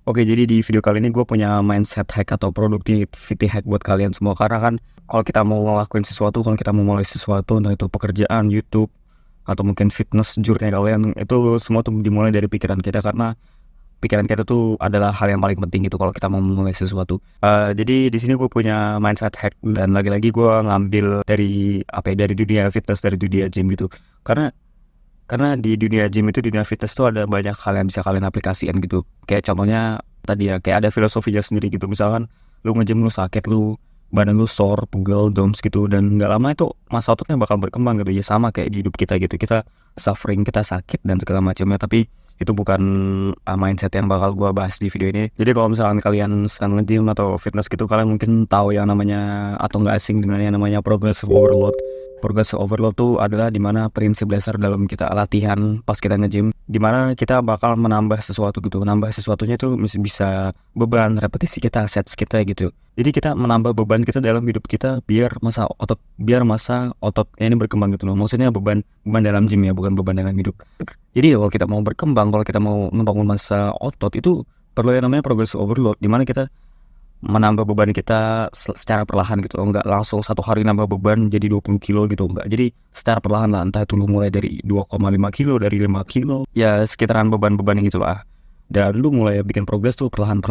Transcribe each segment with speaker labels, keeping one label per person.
Speaker 1: Oke, jadi di video kali ini gue punya mindset hack atau productivity hack buat kalian semua. Karena kan kalau kita mau ngelakuin sesuatu, kalau kita mau mulai sesuatu, entah itu pekerjaan, YouTube, atau mungkin fitness journey kalian, itu semua tuh dimulai dari pikiran kita. Karena pikiran kita tuh adalah hal yang paling penting gitu kalau kita mau mulai sesuatu. Jadi di sini gue punya mindset hack, dan lagi-lagi gue ngambil dari dari dunia fitness, dari dunia gym gitu. Karena di dunia gym itu, di dunia fitness tuh ada banyak hal yang bisa kalian aplikasikan gitu. Kayak contohnya tadi ya, kayak ada filosofinya sendiri gitu. Misalkan lu nge-gym, lu sakit, lu badan lu sore, pegel, doms gitu, dan nggak lama itu masa ototnya bakal berkembang gitu. Ya sama kayak di hidup kita gitu. Kita suffering, kita sakit dan segala macamnya. Tapi itu bukan mindset yang bakal gua bahas di video ini. Jadi kalau misalkan kalian sedang nge-gym atau fitness gitu, kalian mungkin tahu yang namanya, atau nggak asing dengan yang namanya progressive overload. Progressive overload tuh adalah dimana prinsip dasar dalam kita latihan pas kita nge-gym, dimana kita bakal menambah sesuatu gitu. Menambah sesuatunya tuh bisa beban, repetisi kita, sets kita gitu. Jadi kita menambah beban kita dalam hidup kita biar masa ototnya ini berkembang gitu loh. Maksudnya beban dalam gym ya, bukan beban dalam hidup. Jadi kalau kita mau berkembang, kalau kita mau membangun masa otot, itu perlu yang namanya progressive overload, dimana kita menambah beban kita secara perlahan gitu. Enggak langsung satu hari nambah beban jadi 20 kilo gitu, enggak. Jadi secara perlahan lah, entah itu lu mulai dari 2,5 kilo, dari 5 kilo, ya sekitaran beban-beban gitu lah. Dan lu mulai bikin progres tuh perlahan.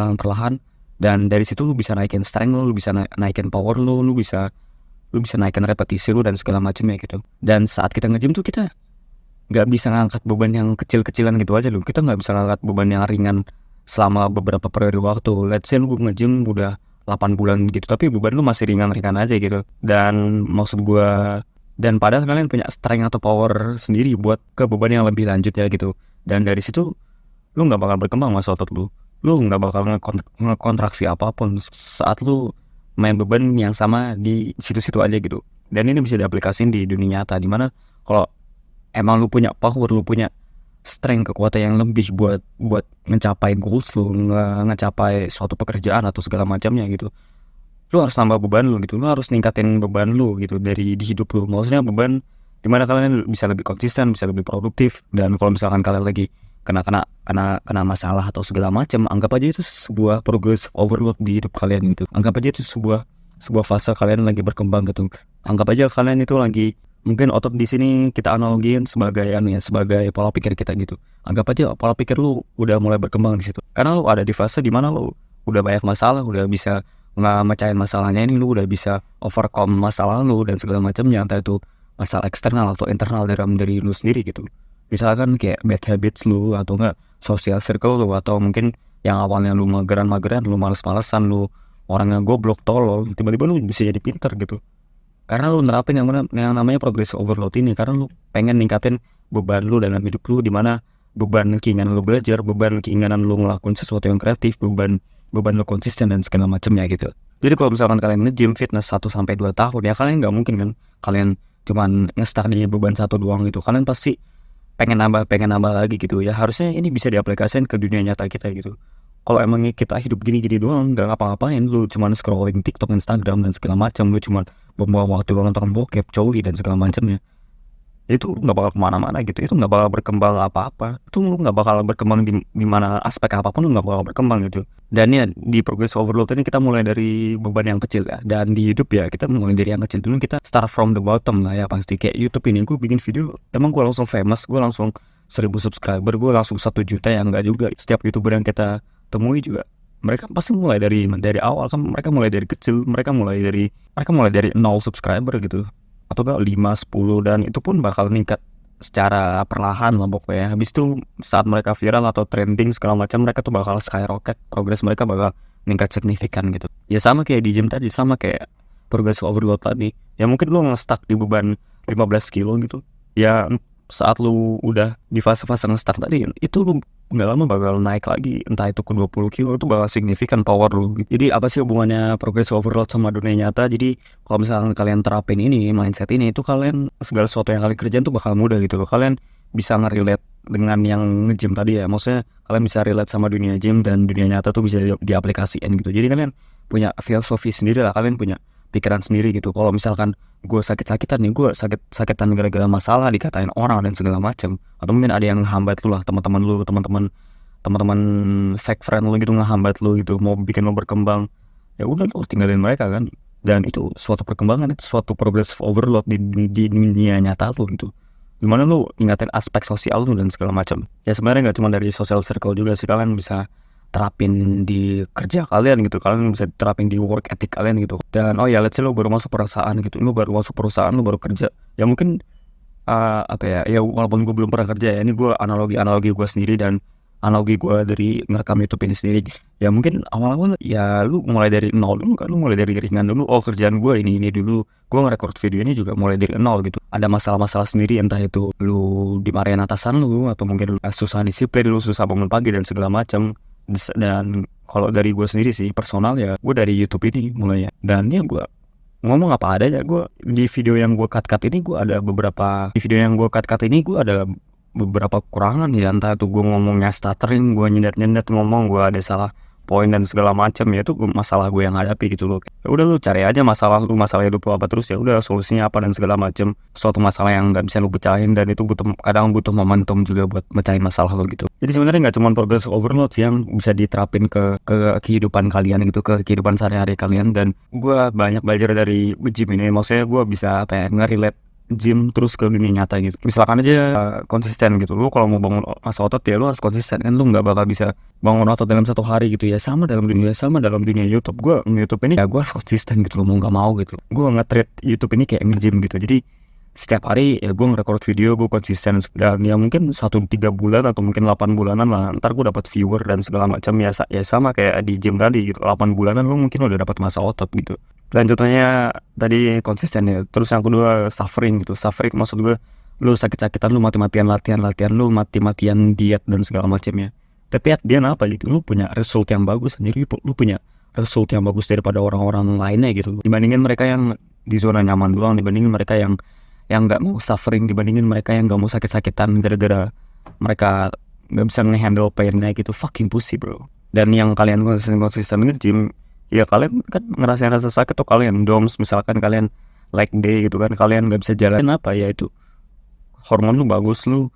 Speaker 1: Dan dari situ lu bisa naikin strength lu bisa naikin power lu bisa naikin repetisi lu dan segala macamnya gitu. Dan saat kita nge-gym tuh kita nggak bisa ngangkat beban yang kecil-kecilan gitu aja lu. Kita nggak bisa ngangkat beban yang ringan selama beberapa periode waktu. Let's say lu nge-gym udah 8 bulan gitu, tapi beban lu masih ringan-ringan aja gitu. Dan maksud gua, dan padahal kalian punya strength atau power sendiri buat ke beban yang lebih lanjut ya gitu. Dan dari situ lu nggak bakal berkembang masa otot lu. Lu nggak bakal ngekontraksi apapun saat lu main beban yang sama di situ-situ aja gitu. Dan ini bisa diaplikasiin di dunia nyata, dimana kalau emang lu punya power, lu punya strength, kekuatan yang lebih buat mencapai goals lu, ngecapai suatu pekerjaan atau segala macamnya gitu, lu harus nambah beban lu gitu. Lu harus ningkatin beban lu gitu dari di hidup lu. Maksudnya beban dimana kalian bisa lebih konsisten, bisa lebih produktif. Dan kalau misalkan kalian lagi kena masalah atau segala macam, anggap aja itu sebuah progress overload di hidup kalian gitu. Anggap aja itu sebuah fase kalian lagi berkembang gitu. Anggap aja kalian itu lagi, mungkin otot di sini kita analogiin sebagai sebagai pola pikir kita gitu. Anggap aja pola pikir lu udah mulai berkembang di situ. Karena lu ada di fase dimana lu udah banyak masalah, udah bisa mecahin masalahnya ini, lu udah bisa overcome masalah lu dan segala macamnya, entah itu masalah eksternal atau internal dari lu sendiri gitu. Misalkan kayak bad habits lu, atau enggak social circle lu, atau mungkin yang awalnya lu mageran, lu males-malesan, lu orangnya goblok, tolol, tiba-tiba lu bisa jadi pinter gitu. Karena lu nerapin yang namanya progressive overload ini, karena lu pengen ningkatin beban lu dalam hidup lu, dimana beban keinginan lu belajar, beban keinginan lu ngelakuin sesuatu yang kreatif, beban lu konsisten dan segala macamnya gitu. Jadi kalau misalkan kalian nge-gym fitness 1-2 tahun, ya kalian nggak mungkin kan kalian cuman nge-start di beban satu doang gitu. Kalian pasti pengen nambah lagi gitu ya. Harusnya ini bisa diaplikasikan ke dunia nyata kita gitu. Kalau emangnya kita hidup gini-gini doang, nggak ngapa-ngapain, lu cuman scrolling TikTok, Instagram dan segala macam, lu cuman membuang waktu nonton bokep, coli dan segala macamnya, itu nggak bakal kemana-mana gitu. Itu nggak bakal berkembang apa-apa. Itu lu nggak bakal berkembang di mana aspek apapun, lu nggak bakal berkembang gitu. Dan ya di progress overload ini kita mulai dari beban yang kecil ya. Dan di hidup ya kita mulai dari yang kecil dulu. Kita start from the bottom lah ya pasti. Kayak YouTube ini, gue bikin video, emang gue langsung famous, gue langsung 1000 subscriber, gue langsung 1 juta, yang enggak juga. Setiap YouTuber yang kita temui juga, mereka pasti mulai dari awal kan. Mereka mulai dari kecil, mereka mulai dari 0 subscriber gitu, atau enggak 5, 10, dan itu pun bakal meningkat secara perlahan lah pokoknya. Habis itu saat mereka viral atau trending segala macam, mereka tuh bakal skyrocket, progres mereka bakal meningkat signifikan gitu. Ya sama kayak di gym tadi, sama kayak progress overload tadi. Ya mungkin lu nge-stuck di beban 15 kilo gitu. Ya saat lu udah di fase-fase nge-start tadi, itu lu nggak lama bakal naik lagi, entah itu ke 20 kilo, itu bakal signifikan power lu gitu. Jadi apa sih hubungannya progress overload sama dunia nyata? Jadi kalau misalkan kalian terapin ini, mindset ini, itu kalian segala sesuatu yang kalian kerjain tuh bakal mudah gitu loh. Kalian bisa nge-relate dengan yang nge-gym tadi ya. Maksudnya kalian bisa relate sama dunia gym dan dunia nyata tuh bisa diaplikasikan gitu. Jadi kalian punya filosofi sendiri lah, kalian punya pikiran sendiri gitu. Kalau misalkan gue sakit-sakitan nih, gue sakitan gara-gara masalah, dikatain orang dan segala macam, atau mungkin ada yang hambat lu lah, teman-teman teman-teman fake friend lu gitu ngehambat lu gitu, mau bikin lu berkembang, ya udah lu tinggalin mereka kan. Dan itu suatu perkembangan, itu suatu progressive overload di dunia nyata lu gitu. Gimana lu ingatin aspek sosial lu dan segala macam. Ya sebenarnya nggak cuma dari social circle juga sih, kalian bisa terapin di kerja kalian gitu, kalian bisa terapin di work ethic kalian gitu. Dan oh ya, let's say lu baru masuk perusahaan gitu, lu baru masuk perusahaan, lu baru kerja, ya mungkin apa ya, ya walaupun gue belum pernah kerja ya, ini gue analogi gue sendiri dan analogi gue dari ngerekam YouTube ini sendiri. Ya mungkin awal-awal ya lu mulai dari nol dulu kan, lu mulai dari ringan dulu. Oh, kerjaan gue ini dulu, gue ngerekord video ini juga mulai dari nol gitu. Ada masalah-masalah sendiri, entah itu lu dimarahin atasan lu, atau mungkin lu susah disiplin, lu susah bangun pagi dan segala macam. Dan kalau dari gue sendiri sih personal, ya gue dari YouTube ini mulai ya. Dan ya gue ngomong apa adanya. Gue di video yang gue cut ini, gue ada beberapa di video yang gue cut ini gue ada beberapa kekurangan ya, entah itu gue ngomongnya stuttering, gue nyendat ngomong, gue ada salah poin dan segala macam, ya itu masalah gue yang hadapi gitu loh. Ya udah lu cari aja masalah lu, masalah hidup lu apa, terus ya udah solusinya apa dan segala macam. Suatu masalah yang nggak bisa lu pecahin, dan itu kadang butuh momentum juga buat mecahin masalah lu gitu. Jadi sebenarnya nggak cuma progress overload sih yang bisa diterapin ke kehidupan kalian gitu, ke kehidupan sehari-hari kalian. Dan gue banyak belajar dari gym ini, maksudnya gue bisa apa ya, nge-relate gym terus ke dunia nyata gitu. Misalkan aja konsisten gitu, lu kalau mau bangun masa otot ya lu harus konsisten kan, lu nggak bakal bisa bangun otot dalam satu hari gitu ya. Sama dalam dunia YouTube, gue nge-YouTube ini ya gue harus konsisten gitu, lu mau nggak mau gitu. Gue nge-treat YouTube ini kayak nge-gym gitu. Jadi setiap hari ya gue nge-record video, gue konsisten, dan ya mungkin 1-3 bulan atau mungkin 8 bulanan lah, ntar gue dapat viewer dan segala macam ya. Ya sama kayak di gym tadi gitu, 8 bulanan lu mungkin udah dapat masa otot gitu. Dan contohnya tadi konsisten ya. Terus yang kedua suffering gitu. Suffering maksud gue, lu sakit-sakitan, lu mati-matian latihan, lu mati-matian diet dan segala macamnya. Tapi at the end apa gitu, lu punya result yang bagus sendiri, lu punya result yang bagus daripada orang-orang lainnya gitu. Dibandingin mereka yang di zona nyaman doang, dibandingin mereka yang nggak mau suffering, dibandingin mereka yang nggak mau sakit-sakitan gara-gara mereka nggak bisa ngehandle painnya gitu. Fucking pussy bro. Dan yang kalian konsisten nge-gym, ya kalian kan ngerasain rasa sakit tuh kalian DOMS, misalkan kalian like day gitu kan, kalian nggak bisa jalan apa ya, itu hormon lu bagus, lu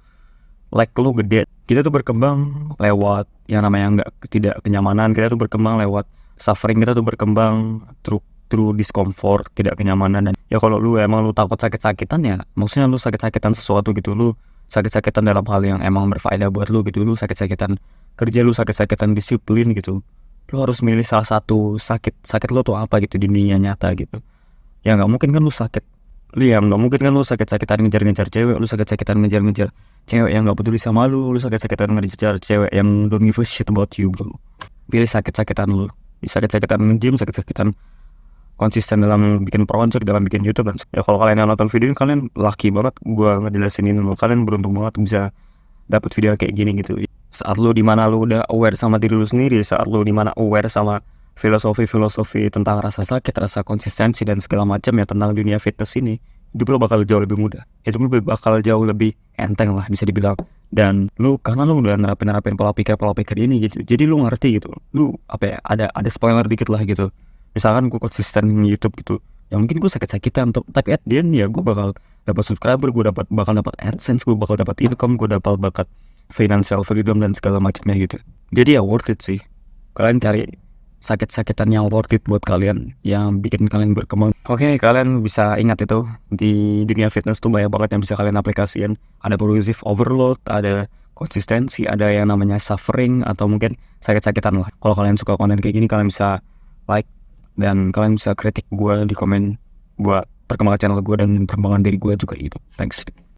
Speaker 1: like lu gede. Kita tuh berkembang lewat yang namanya tidak kenyamanan, kita tuh berkembang lewat suffering, kita tuh berkembang through discomfort, tidak kenyamanan. Dan ya kalau lu emang lu takut sakit-sakitan, ya maksudnya lu sakit-sakitan sesuatu gitu, lu sakit-sakitan dalam hal yang emang berfaedah buat lu gitu, lu sakit-sakitan kerja, lu sakit-sakitan disiplin gitu, lu harus milih salah satu sakit lu tuh apa gitu di dunia nyata gitu. Ya nggak mungkin kan lu sakit, nggak mungkin kan lu sakit-sakitan ngejar-ngejar cewek, lu sakit-sakitan ngejar-ngejar cewek yang nggak peduli sama lu sakit-sakitan ngejar cewek yang don't give a shit about you bro. Pilih sakit-sakitan lu, sakit-sakitan nge-gym, sakit-sakitan konsisten dalam bikin project, dalam bikin YouTube. Dan ya kalau kalian yang nonton video ini, kalian lucky banget gua ngejelasin ini, kalian beruntung banget bisa dapat video kayak gini gitu. Saat lu dimana lu udah aware sama diri lu sendiri, saat lu dimana aware sama filosofi tentang rasa sakit, rasa konsistensi dan segala macam ya tentang dunia fitness ini, hidup lu bakal jauh lebih mudah. Hidup lu bakal jauh lebih enteng lah bisa dibilang. Dan lu karena lu udah nerapin pola pikir ini gitu, jadi lu ngerti gitu. Lu apa ya, ada spoiler dikit lah gitu. Misalkan gue konsisten YouTube gitu, ya mungkin gue sakit-sakitan tapi at the end ya gue bakal dapat subscriber, gue bakal dapat AdSense, gue bakal dapat income, gue bakal financial freedom dan segala macamnya gitu. Jadi ya worth it sih. Kalian cari sakit-sakitan yang worth it buat kalian, yang bikin kalian berkembang. Oke, kalian bisa ingat itu, di dunia fitness tuh banyak banget yang bisa kalian aplikasikan. Ada progressive overload, ada konsistensi, ada yang namanya suffering, atau mungkin sakit-sakitan lah. Kalau kalian suka konten kayak gini, kalian bisa like, dan kalian bisa kritik gue di komen buat perkembangan channel gue dan perkembangan diri gue juga gitu. Thanks.